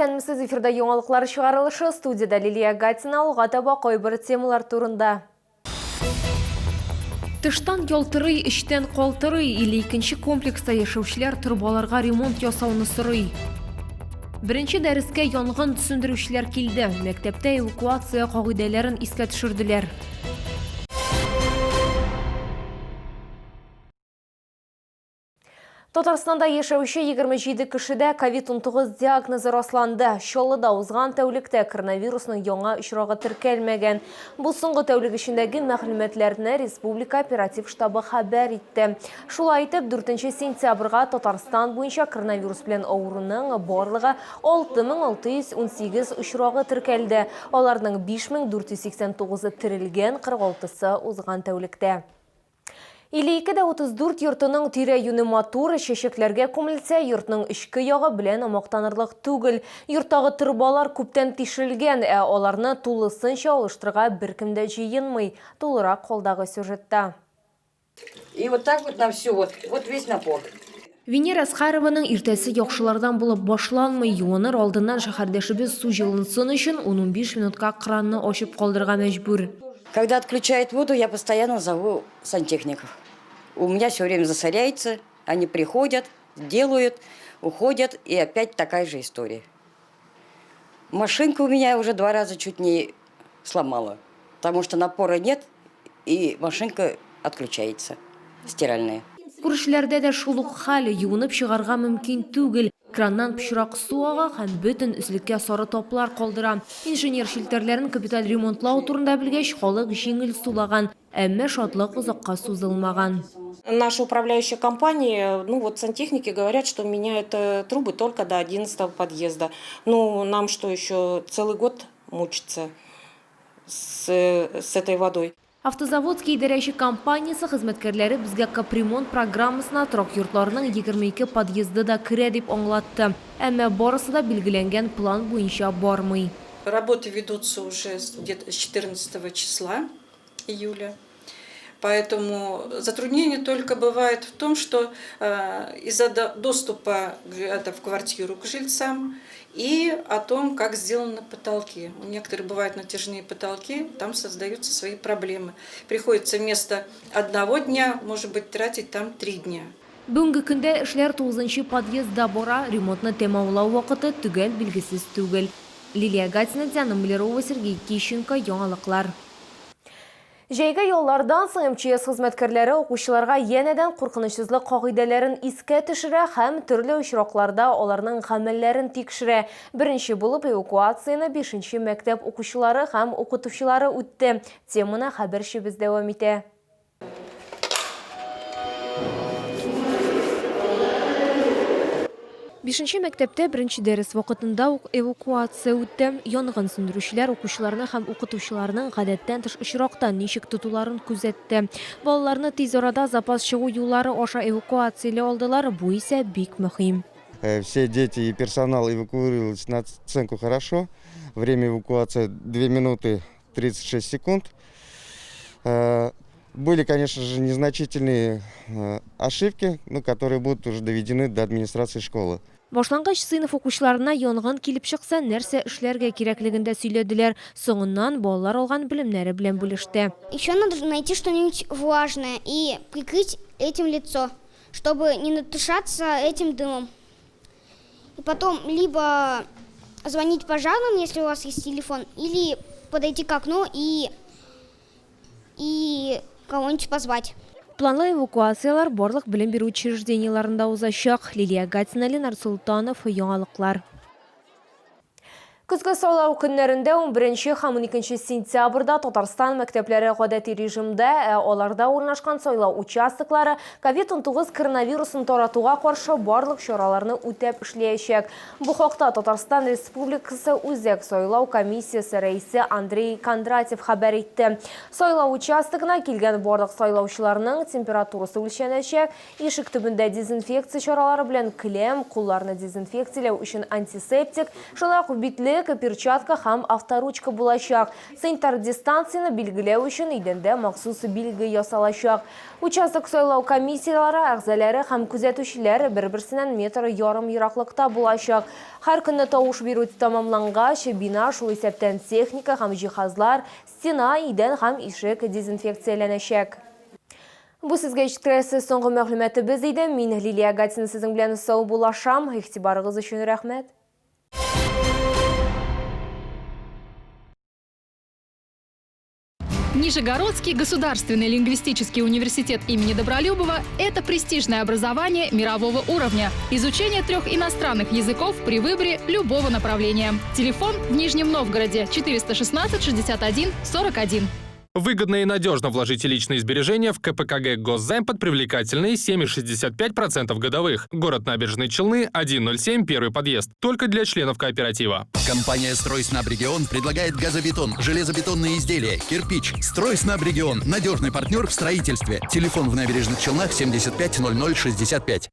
сәнмісіз эфирда яңалыклар шығарылышы студияда Лилия Гатина таба койбыр темалар турында. Тыштан ялтырый, іштен қолтырый, или икенче комплекста яшәүчеләр торбаларга ремонт ясауны сорый. Беренче дәрескә янгын түсендерүчеләр килде. Мәктәптә эвакуация кагыйдәләрен искә төшерделәр. Татарстанда яшәүче 27 кешедә COVID-19 диагнозы расланды. Чаллыда узган тәүлектә коронавирусның яңа очрагы теркәлмәгән. Бу соңгы тәүлек эчендәге мәгълүматларны республика оператив штабы хәбәр итте. Шулай итеп, 4 сентябрьгә Татарстан буенча коронавирус белән авыруның барлыгы 6618 очрагы теркәлде. Аларның 5489-ы терелгән, 46-сы узган тәүлектә. Илейкедә 34 йортының тирә-юне матур, чәчәкләргә күмелсә, йортның эчке ягы белән мактанырлык түгел. Йорттагы тырбалар күптән тишелгән, аларны тулысынча алыштырырга беркем дә җыенмый. Тулырак калдагы сюжетта. И вот так вот на всю, вот весь напор. Венера Асхарованың иртәсе яхшылардан булып башланмый, юыныр алдыннан шәһәрдәшебез су җылынсын өчен 15 минутка кранны ачып калдырырга мәҗбүр. Когда отключают воду, я постоянно зову сантехников. У меня все время засоряется, они приходят, делают, уходят, и опять такая же история. Машинка у меня уже 2 раза чуть не сломала, потому что напора нет, и машинка отключается, стиральная. Күршеләрдә дә шул ук хәл, юынып чыгарга мөмкин түгел. Краннан пычрак су ага һәм бөтен өслеккә сары таплар калдыра. Инженер шелтәрләрен капиталь ремонтлау турында белгәч, халык җиңел сулаган, әмма шатлык озакка сузылмаган. Наша управляющая компания, сантехники говорят, что меняют трубы только до 11-го подъезда. Нам что, еще целый год мучиться с этой водой? Автозаводский идарәче компаниясы хезмәткәрләре безгә капремонт программасына торак йортларының 22 подъезды да керә дип аңлатты. Әмма барысы да билгеләнгән план буенча бармый. Работы ведутся уже где-то с 14 числа июля. Поэтому затруднение только бывает в том, что из-за доступа в квартиру к жильцам и о том, как сделаны потолки. У некоторых бывают натяжные потолки, там создаются свои проблемы. Приходится вместо 1 дня, может быть, тратить там 3 дня. Бүгенге көндә эшләр 9-нчы подъездда бара, ремонтны тәмамлау вакыты төгәл билгесез түгел. Лилия Гатина, Диана Миллерова, Сергей Кищенко, яңалыклар. Җәйге яллардан соң МЧС хезмәткәрләре укучыларга янәдән куркынычсызлык кагыйдәләрен искә төшерә һәм төрле очракларда аларның гамәлләрен тикшерә. Беренче булып эвакуацияны 5-нче мәктәп укучылары һәм укытучылары үтте. Теманы хәбәрчебез дәвам итә. 5-нче мәктәптә беренче дәрес вакытында ук эвакуация үтте. Янгын сөндерүчеләр укучыларны һәм укытучыларның гадәттән тыш очракта ничек тотуларын күзәтте. Балаларны тиз арада запас чыгу юллары аша эвакуацияле алдылар, бу исә бик мөһим. Все дети и персонал эвакуировались на оценку хорошо. Время эвакуации 2 минуты 36 секунд. Были, конечно же, незначительные ошибки, которые будут уже доведены до администрации школы. Башлангыч сыйныф укучыларына янгын килеп чыкса, нәрсә эшләргә кирәклеген дә сөйләделәр. Соңыннан балалар алган белемнәре белән бүлеште. Еще надо найти что-нибудь влажное и прикрыть этим лицо, чтобы не надышаться этим дымом. И потом либо звонить пожарным, если у вас есть телефон, или подойти к окну и кого-нибудь позвать. Планлы эвакуациялар барлык белем бирү учреждениеларында узачак. Лилия Гатина, Ленар Султанов, яңалыклар. Көзгө сайлау көннәрендә 11 һәм 12 сентябрьдә Татарстан мәктәпләре гадәти режимдә, аларда урнашкан сайлау участоклары COVID-19 коронавирусын таратуга каршы барлык чараларны үтәп эшләячәк. Бу хакта Татарстан Республикасы Үзәк сайлау комиссиясе рәисе Андрей Кондратьев хәбәр итте. Сайлау участогына килгән барлык сайлаучыларның температурасы үлчәнәчәк, ишек төбендә дезинфекция чаралары белән келәм, кулларны дезинфекцияләү өчен антисептик, шулай ук битле күзәнек, перчатка һәм авторучка булачак. Санитар дистанцияны билгеләү өчен идәндә махсус билге ясалачак. Участок сайлау комиссиялары, әгъзалары һәм күзәтүчеләр бер-берсеннән метр ярым ераклыкта булачак. Һәр көнне тавыш бирү тәмамлангач, бина шул исәптән техника һәм җиһазлар, стена, идән һәм ишек дезинфекцияләнәчәк. Бу сезгә җиткерәсе соңгы мәгълүматыбыз иде. Мин Лилия Гатина сезнең белән сау булашам. Игътибарыгыз өчен рәхмәт. Нижегородский государственный лингвистический университет имени Добролюбова – это престижное образование мирового уровня. Изучение 3 иностранных языков при выборе любого направления. Телефон в Нижнем Новгороде 416 61 41. Выгодно и надежно вложите личные сбережения в КПКГ Госзайм под привлекательные 7,65% годовых. Город Набережные Челны, 107, первый подъезд. Только для членов кооператива. Компания «Стройснабрегион» предлагает газобетон, железобетонные изделия, кирпич. «Стройснабрегион» – надежный партнер в строительстве. Телефон в Набережных Челнах 75 00 65.